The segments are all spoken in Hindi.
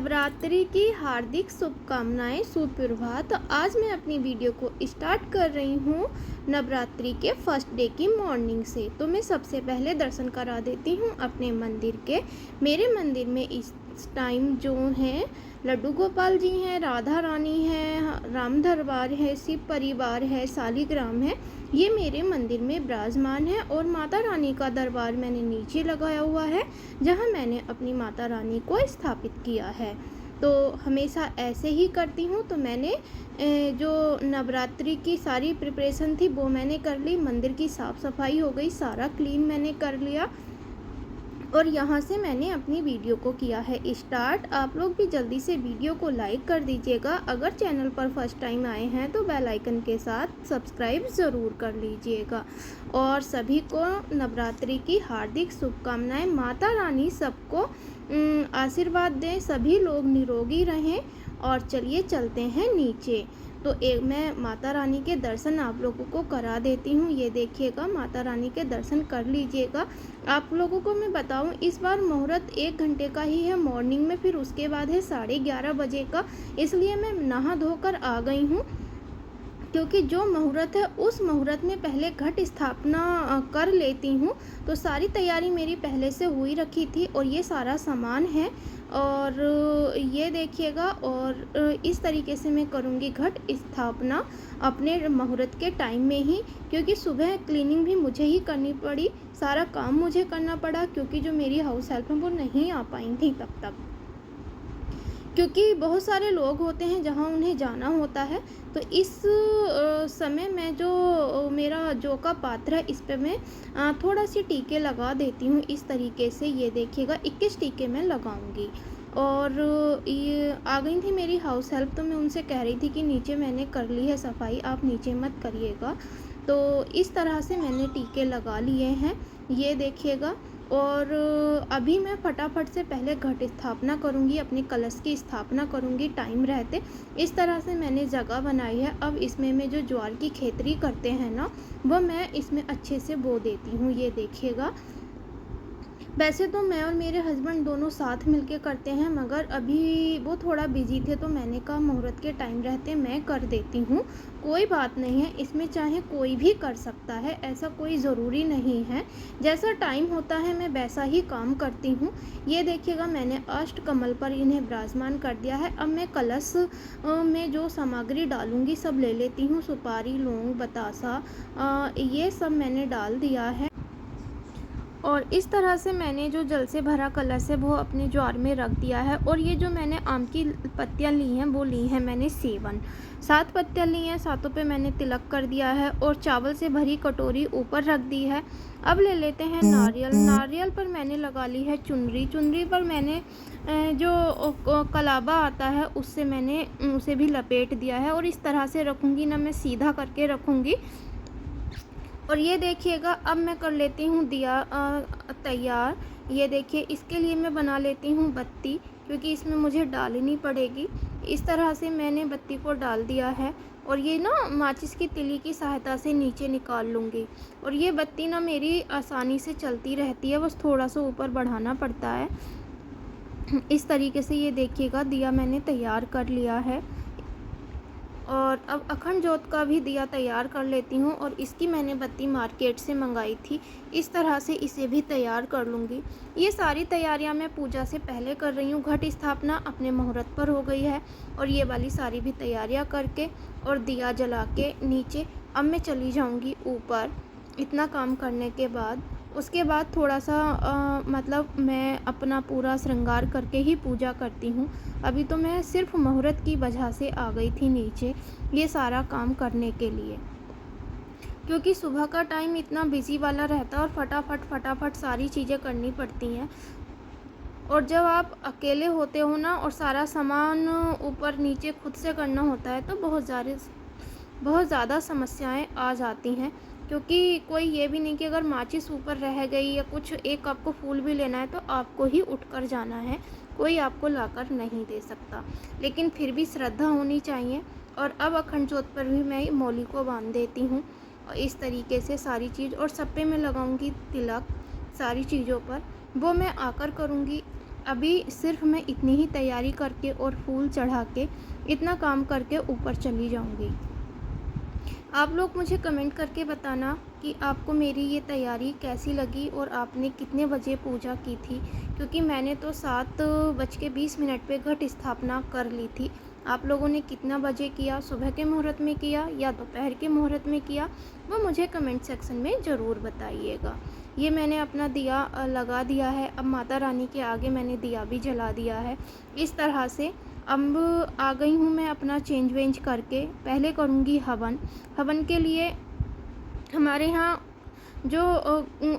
नवरात्रि की हार्दिक शुभकामनाएं, सुप्रभात। तो आज मैं अपनी वीडियो को स्टार्ट कर रही हूँ नवरात्रि के फर्स्ट डे की मॉर्निंग से। तो मैं सबसे पहले दर्शन करा देती हूँ अपने मंदिर के। मेरे मंदिर में इस टाइम जो हैं लड्डू गोपाल जी हैं, राधा रानी है, राम दरबार है, शिव परिवार है, शालिग्राम है, ये मेरे मंदिर में विराजमान है। और माता रानी का दरबार मैंने नीचे लगाया हुआ है, जहाँ मैंने अपनी माता रानी को स्थापित किया है। तो हमेशा ऐसे ही करती हूँ। तो मैंने जो नवरात्रि की सारी प्रिपरेशन थी वो मैंने कर ली। मंदिर की साफ़ सफाई हो गई, सारा क्लीन मैंने कर लिया। और यहाँ से मैंने अपनी वीडियो को किया है स्टार्ट। आप लोग भी जल्दी से वीडियो को लाइक कर दीजिएगा। अगर चैनल पर फर्स्ट टाइम आए हैं तो बेल आइकन के साथ सब्सक्राइब ज़रूर कर लीजिएगा। और सभी को नवरात्रि की हार्दिक शुभकामनाएं। माता रानी सबको आशीर्वाद दें, सभी लोग निरोगी रहें। और चलिए चलते हैं नीचे। तो मैं माता रानी के दर्शन आप लोगों को करा देती हूँ। ये देखिएगा, माता रानी के दर्शन कर लीजिएगा। आप लोगों को मैं बताऊँ, इस बार मुहूर्त 1 घंटे का ही है मॉर्निंग में, फिर उसके बाद है 11:30 बजे का। इसलिए मैं नहा धोकर आ गई हूँ, क्योंकि जो मुहूर्त है उस मुहूर्त में पहले घट स्थापना कर लेती हूँ। तो सारी तैयारी मेरी पहले से हुई रखी थी। और ये सारा सामान है, और ये देखिएगा। और इस तरीके से मैं करूँगी घट स्थापना अपने मुहूर्त के टाइम में ही, क्योंकि सुबह क्लीनिंग भी मुझे ही करनी पड़ी, सारा काम मुझे करना पड़ा, क्योंकि जो मेरी हाउस हेल्प है वो नहीं आ पाई थी तब तक, क्योंकि बहुत सारे लोग होते हैं जहाँ उन्हें जाना होता है। तो इस समय मैं जो मेरा जो का पात्र है इस पे मैं थोड़ा सी टीके लगा देती हूँ इस तरीके से। ये देखिएगा, 21 टीके मैं लगाऊंगी। और ये आ गई थी मेरी हाउस हेल्प, तो मैं उनसे कह रही थी कि नीचे मैंने कर ली है सफाई, आप नीचे मत करिएगा। तो इस तरह से मैंने टीके लगा लिए हैं, ये देखिएगा। और अभी मैं फटाफट से पहले घट स्थापना करूंगी, अपने कलश की स्थापना करूंगी टाइम रहते। इस तरह से मैंने जगह बनाई है। अब इसमें मैं जो ज्वार की खेती करते हैं ना, वो मैं इसमें अच्छे से बो देती हूँ। ये देखिएगा, वैसे तो मैं और मेरे हस्बैंड दोनों साथ मिलके करते हैं, मगर अभी वो थोड़ा बिजी थे तो मैंने कहा मुहूर्त के टाइम रहते मैं कर देती हूँ। कोई बात नहीं है, इसमें चाहे कोई भी कर सकता है, ऐसा कोई ज़रूरी नहीं है। जैसा टाइम होता है मैं वैसा ही काम करती हूँ। ये देखिएगा, मैंने अष्टकमल पर इन्हें विराजमान कर दिया है। अब मैं कलश में जो सामग्री डालूँगी सब ले लेती हूँ। सुपारी, लौंग, बतासा, ये सब मैंने डाल दिया है। और इस तरह से मैंने जो जल से भरा कलश है वो अपने ज्वार में रख दिया है। और ये जो मैंने आम की पत्तियां ली हैं वो ली हैं मैंने 7 पत्तियां ली हैं, सातों पे मैंने तिलक कर दिया है। और चावल से भरी कटोरी ऊपर रख दी है। अब ले लेते हैं नारियल। नारियल पर मैंने लगा ली है चुनरी। चुनरी पर मैंने जो कलाबा आता है उससे मैंने उसे भी लपेट दिया है। और इस तरह से रखूँगी ना, मैं सीधा करके रखूँगी। और ये देखिएगा, अब मैं कर लेती हूँ दिया तैयार। ये देखिए, इसके लिए मैं बना लेती हूँ बत्ती, क्योंकि इसमें मुझे डालनी पड़ेगी। इस तरह से मैंने बत्ती को डाल दिया है। और ये ना माचिस की तिली की सहायता से नीचे निकाल लूँगी। और ये बत्ती ना मेरी आसानी से चलती रहती है, बस थोड़ा सा ऊपर बढ़ाना पड़ता है। इस तरीके से ये देखिएगा, दिया मैंने तैयार कर लिया है। और अब अखंड जोत का भी दिया तैयार कर लेती हूँ। और इसकी मैंने बत्ती मार्केट से मंगाई थी। इस तरह से इसे भी तैयार कर लूँगी। ये सारी तैयारियाँ मैं पूजा से पहले कर रही हूँ। घट स्थापना अपने मुहूर्त पर हो गई है। और ये वाली सारी भी तैयारियाँ करके और दिया जला के नीचे अब मैं चली जाऊँगी ऊपर। इतना काम करने के बाद उसके बाद थोड़ा सा मतलब मैं अपना पूरा श्रृंगार करके ही पूजा करती हूँ। अभी तो मैं सिर्फ मुहूर्त की वजह से आ गई थी नीचे ये सारा काम करने के लिए, क्योंकि सुबह का टाइम इतना बिजी वाला रहता है और फटाफट सारी चीज़ें करनी पड़ती हैं। और जब आप अकेले होते हो ना और सारा सामान ऊपर नीचे खुद से करना होता है तो बहुत ज़्यादा समस्याएं आ जाती हैं। क्योंकि कोई ये भी नहीं कि अगर माचिस ऊपर रह गई या कुछ, एक आपको फूल भी लेना है तो आपको ही उठकर जाना है, कोई आपको लाकर नहीं दे सकता। लेकिन फिर भी श्रद्धा होनी चाहिए। और अब अखंड जोत पर भी मैं मौली को बांध देती हूँ। और इस तरीके से सारी चीज़, और सब पे मैं लगाऊंगी तिलक सारी चीज़ों पर, वो मैं आकर करूँगी अभी सिर्फ मैं इतनी ही तैयारी करके और फूल चढ़ा के इतना काम करके ऊपर चली जाऊंगी। आप लोग मुझे कमेंट करके बताना कि आपको मेरी ये तैयारी कैसी लगी और आपने कितने बजे पूजा की थी, क्योंकि मैंने तो 7:20 पे घट स्थापना कर ली थी। आप लोगों ने कितना बजे किया, सुबह के मुहूर्त में किया या दोपहर के मुहूर्त में किया, वो मुझे कमेंट सेक्शन में ज़रूर बताइएगा। ये मैंने अपना दिया लगा दिया है। अब माता रानी के आगे मैंने दिया भी जला दिया है। इस तरह से अब आ गई हूँ मैं अपना चेंज वेंज करके। पहले करूँगी हवन। हवन के लिए हमारे यहाँ जो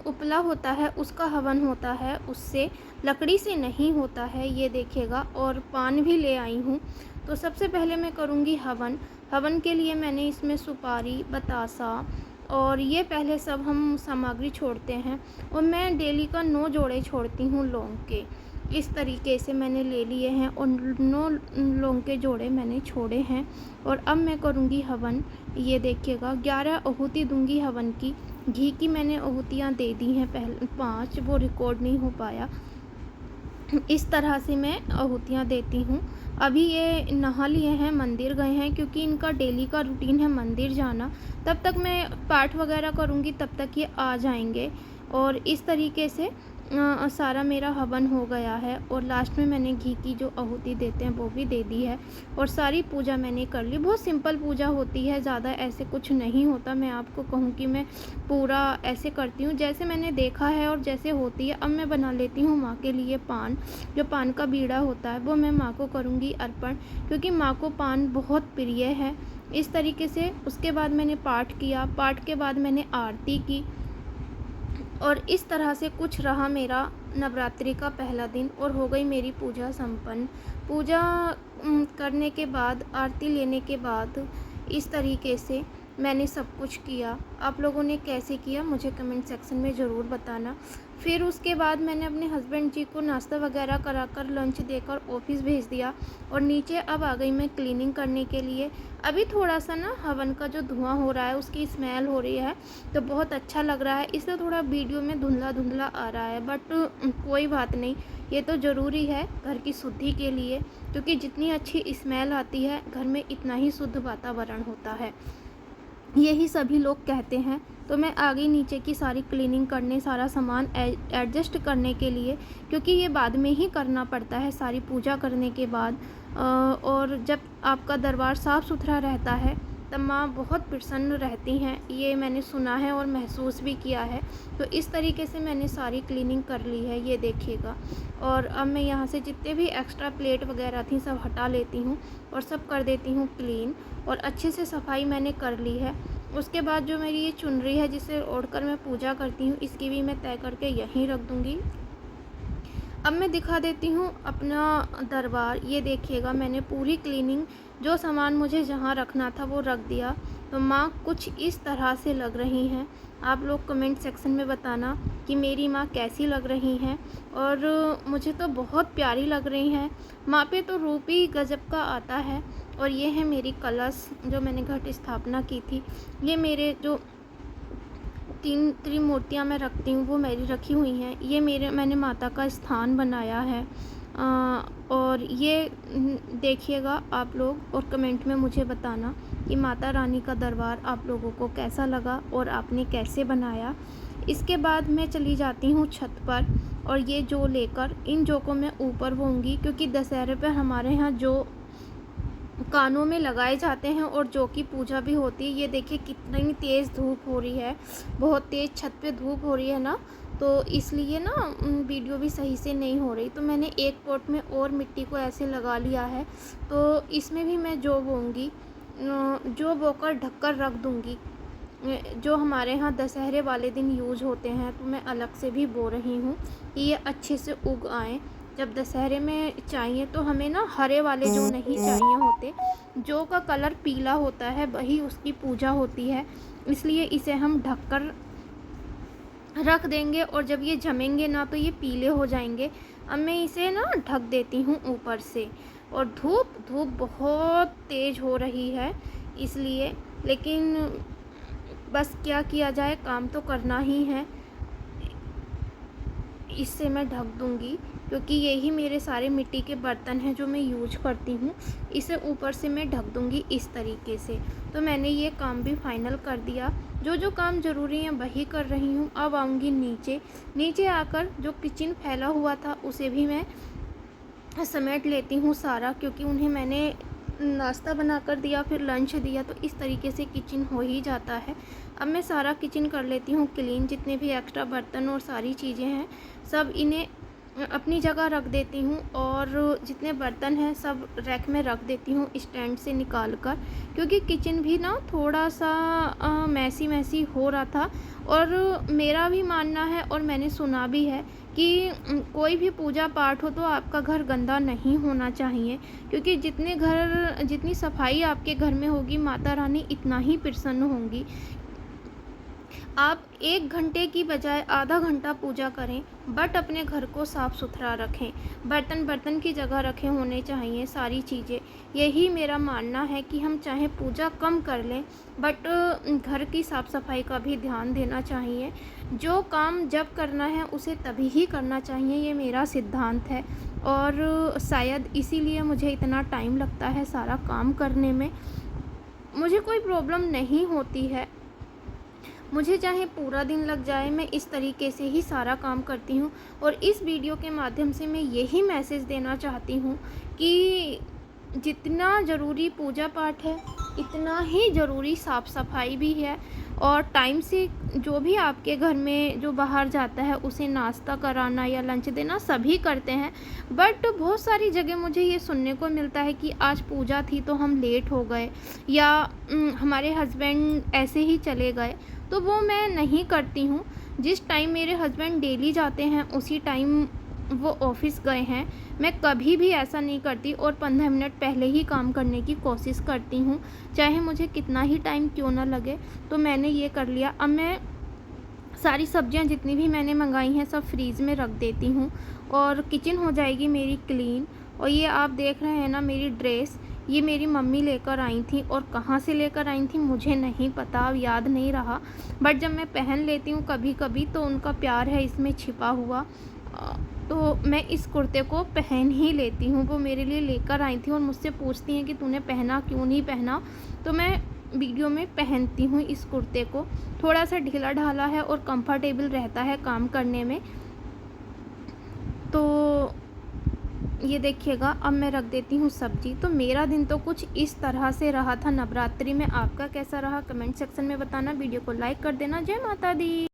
उपला होता है उसका हवन होता है, उससे लकड़ी से नहीं होता है, ये देखिएगा। और पान भी ले आई हूँ। तो सबसे पहले मैं करूँगी हवन। हवन के लिए मैंने इसमें सुपारी, बतासा और ये पहले सब हम सामग्री छोड़ते हैं। और मैं डेली का 9 जोड़े छोड़ती हूँ लौंग के। इस तरीके से मैंने ले लिए हैं और 9 लौंग के जोड़े मैंने छोड़े हैं। और अब मैं करूँगी हवन। ये देखिएगा 11 आहुति दूंगी हवन की। घी की मैंने आहुतियाँ दे दी हैं पहले 5, वो रिकॉर्ड नहीं हो पाया। इस तरह से मैं आहुतियाँ देती हूँ। अभी ये नहा लिए हैं, मंदिर गए हैं, क्योंकि इनका डेली का रूटीन है मंदिर जाना। तब तक मैं पाठ वगैरह करूँगी, तब तक ये आ जाएंगे। और इस तरीके से सारा मेरा हवन हो गया है। और लास्ट में मैंने घी की जो आहुति देते हैं वो भी दे दी है। और सारी पूजा मैंने कर ली। बहुत सिंपल पूजा होती है, ज़्यादा ऐसे कुछ नहीं होता। मैं आपको कहूँ कि मैं पूरा ऐसे करती हूँ जैसे मैंने देखा है और जैसे होती है। अब मैं बना लेती हूँ माँ के लिए पान। जो पान का बीड़ा होता है वो मैं माँ को करूँगी अर्पण, क्योंकि माँ को पान बहुत प्रिय है। इस तरीके से उसके बाद मैंने पाठ किया। पाठ के बाद मैंने आरती की। और इस तरह से कुछ रहा मेरा नवरात्रि का पहला दिन। और हो गई मेरी पूजा संपन्न। पूजा करने के बाद, आरती लेने के बाद इस तरीके से मैंने सब कुछ किया। आप लोगों ने कैसे किया मुझे कमेंट सेक्शन में ज़रूर बताना। फिर उसके बाद मैंने अपने हस्बैंड जी को नाश्ता वगैरह कराकर, लंच देकर ऑफिस भेज दिया। और नीचे अब आ गई मैं क्लीनिंग करने के लिए। अभी थोड़ा सा ना हवन का जो धुआं हो रहा है उसकी स्मेल हो रही है, तो बहुत अच्छा लग रहा है। इसलिए थोड़ा वीडियो में धुंधला धुंधला आ रहा है, बट कोई बात नहीं, ये तो ज़रूरी है घर की शुद्धि के लिए। क्योंकि जितनी अच्छी स्मेल आती है घर में, इतना ही शुद्ध वातावरण होता है, यही सभी लोग कहते हैं। तो मैं आ गई नीचे की सारी क्लीनिंग करने, सारा सामान एडजस्ट करने के लिए, क्योंकि ये बाद में ही करना पड़ता है सारी पूजा करने के बाद। और जब आपका दरबार साफ़ सुथरा रहता है तब माँ बहुत प्रसन्न रहती हैं, ये मैंने सुना है और महसूस भी किया है। तो इस तरीके से मैंने सारी क्लीनिंग कर ली है, ये देखिएगा। और अब मैं यहाँ से जितने भी एक्स्ट्रा प्लेट वगैरह थी सब हटा लेती हूँ और सब कर देती हूँ क्लीन। और अच्छे से सफाई मैंने कर ली है। उसके बाद जो मेरी ये चुनरी है जिसे ओढ़कर मैं पूजा करती हूँ, इसकी भी मैं तय करके यहीं रख दूँगी। अब मैं दिखा देती हूँ अपना दरबार। ये देखिएगा मैंने पूरी क्लीनिंग, जो सामान मुझे जहाँ रखना था वो रख दिया। तो माँ कुछ इस तरह से लग रही हैं। आप लोग कमेंट सेक्शन में बताना कि मेरी माँ कैसी लग रही हैं। और मुझे तो बहुत प्यारी लग रही हैं। माँ पे तो रूप ही गजब का आता है। और ये है मेरी कलश जो मैंने घट स्थापना की थी। ये मेरे जो 3 त्रिमूर्तियाँ मैं रखती हूँ वो मेरी रखी हुई हैं। ये मैंने माता का स्थान बनाया है। और ये देखिएगा आप लोग, और कमेंट में मुझे बताना कि माता रानी का दरबार आप लोगों को कैसा लगा और आपने कैसे बनाया। इसके बाद मैं चली जाती हूँ छत पर, और ये जो लेकर, इन जो को मैं ऊपर होंगी, क्योंकि दशहरे पर हमारे यहाँ जो कानों में लगाए जाते हैं और जो की पूजा भी होती है। ये देखिए कितनी तेज़ धूप हो रही है, बहुत तेज़ छत पे धूप हो रही है ना, तो इसलिए ना वीडियो भी सही से नहीं हो रही। तो मैंने एक पॉट में और मिट्टी को ऐसे लगा लिया है। तो इसमें भी मैं जो बोऊँगी, जो बोकर ढककर रख दूँगी। जो हमारे यहाँ दशहरे वाले दिन यूज़ होते हैं, तो मैं अलग से भी बो रही हूँ कि ये अच्छे से उग आएँ। जब दशहरे में चाहिए तो हमें ना हरे वाले जो नहीं चाहिए होते, जो का कलर पीला होता है वही उसकी पूजा होती है। इसलिए इसे हम ढककर रख देंगे, और जब ये जमेंगे ना तो ये पीले हो जाएंगे। अब मैं इसे ना ढक देती हूँ ऊपर से। और धूप बहुत तेज़ हो रही है इसलिए, लेकिन बस क्या किया जाए, काम तो करना ही है। इससे मैं ढक दूँगी, क्योंकि यही मेरे सारे मिट्टी के बर्तन हैं जो मैं यूज करती हूँ। इसे ऊपर से मैं ढक दूँगी इस तरीके से। तो मैंने ये काम भी फाइनल कर दिया। जो जो काम ज़रूरी है वही कर रही हूँ। अब आऊँगी नीचे। नीचे आकर जो किचन फैला हुआ था उसे भी मैं समेट लेती हूँ सारा, क्योंकि उन्हें मैंने नाश्ता बनाकर दिया, फिर लंच दिया, तो इस तरीके से किचन हो ही जाता है। अब मैं सारा किचन कर लेती हूँ क्लीन। जितने भी एक्स्ट्रा बर्तन और सारी चीज़ें हैं सब इन्हें अपनी जगह रख देती हूँ, और जितने बर्तन हैं सब रैक में रख देती हूँ स्टैंड से निकाल कर, क्योंकि किचन भी ना थोड़ा सा मैसी मैसी हो रहा था। और मेरा भी मानना है और मैंने सुना भी है कि कोई भी पूजा पाठ हो तो आपका घर गंदा नहीं होना चाहिए, क्योंकि जितनी सफाई आपके घर में होगी माता रानी इतना ही प्रसन्न होंगी। आप 1 घंटे की बजाय आधा घंटा पूजा करें, बट अपने घर को साफ़ सुथरा रखें। बर्तन बर्तन की जगह रखे होने चाहिए सारी चीज़ें। यही मेरा मानना है कि हम चाहे पूजा कम कर लें, बट घर की साफ़ सफाई का भी ध्यान देना चाहिए। जो काम जब करना है उसे तभी ही करना चाहिए, ये मेरा सिद्धांत है। और शायद इसीलिए मुझे इतना टाइम लगता है सारा काम करने में। मुझे कोई प्रॉब्लम नहीं होती है, मुझे चाहे पूरा दिन लग जाए, मैं इस तरीके से ही सारा काम करती हूँ। और इस वीडियो के माध्यम से मैं यही मैसेज देना चाहती हूँ कि जितना ज़रूरी पूजा पाठ है इतना ही ज़रूरी साफ़ सफाई भी है। और टाइम से जो भी आपके घर में जो बाहर जाता है उसे नाश्ता कराना या लंच देना सभी करते हैं, बट बहुत सारी जगह मुझे ये सुनने को मिलता है कि आज पूजा थी तो हम लेट हो गए, या हमारे हस्बैंड ऐसे ही चले गए। तो वो मैं नहीं करती हूँ। जिस टाइम मेरे हस्बैंड डेली जाते हैं उसी टाइम वो ऑफ़िस गए हैं। मैं कभी भी ऐसा नहीं करती, और 15 मिनट पहले ही काम करने की कोशिश करती हूँ, चाहे मुझे कितना ही टाइम क्यों ना लगे। तो मैंने ये कर लिया। अब मैं सारी सब्जियां जितनी भी मैंने मंगाई हैं सब फ्रीज़ में रख देती हूँ, और किचन हो जाएगी मेरी क्लीन। और ये आप देख रहे हैं ना मेरी ड्रेस, ये मेरी मम्मी लेकर आई थी, और कहाँ से लेकर आई थी मुझे नहीं पता, अब याद नहीं रहा, बट जब मैं पहन लेती हूँ कभी कभी तो उनका प्यार है इसमें छिपा हुआ। तो मैं इस कुर्ते को पहन ही लेती हूँ। वो मेरे लिए लेकर आई थी और मुझसे पूछती हैं कि तूने पहना क्यों नहीं पहना, तो मैं वीडियो में पहनती हूँ इस कुर्ते को। थोड़ा सा ढीला ढाला है और कंफर्टेबल रहता है काम करने में। तो ये देखिएगा, अब मैं रख देती हूँ सब्जी। तो मेरा दिन तो कुछ इस तरह से रहा था नवरात्रि में। आपका कैसा रहा कमेंट सेक्शन में बताना। वीडियो को लाइक कर देना। जय माता दी।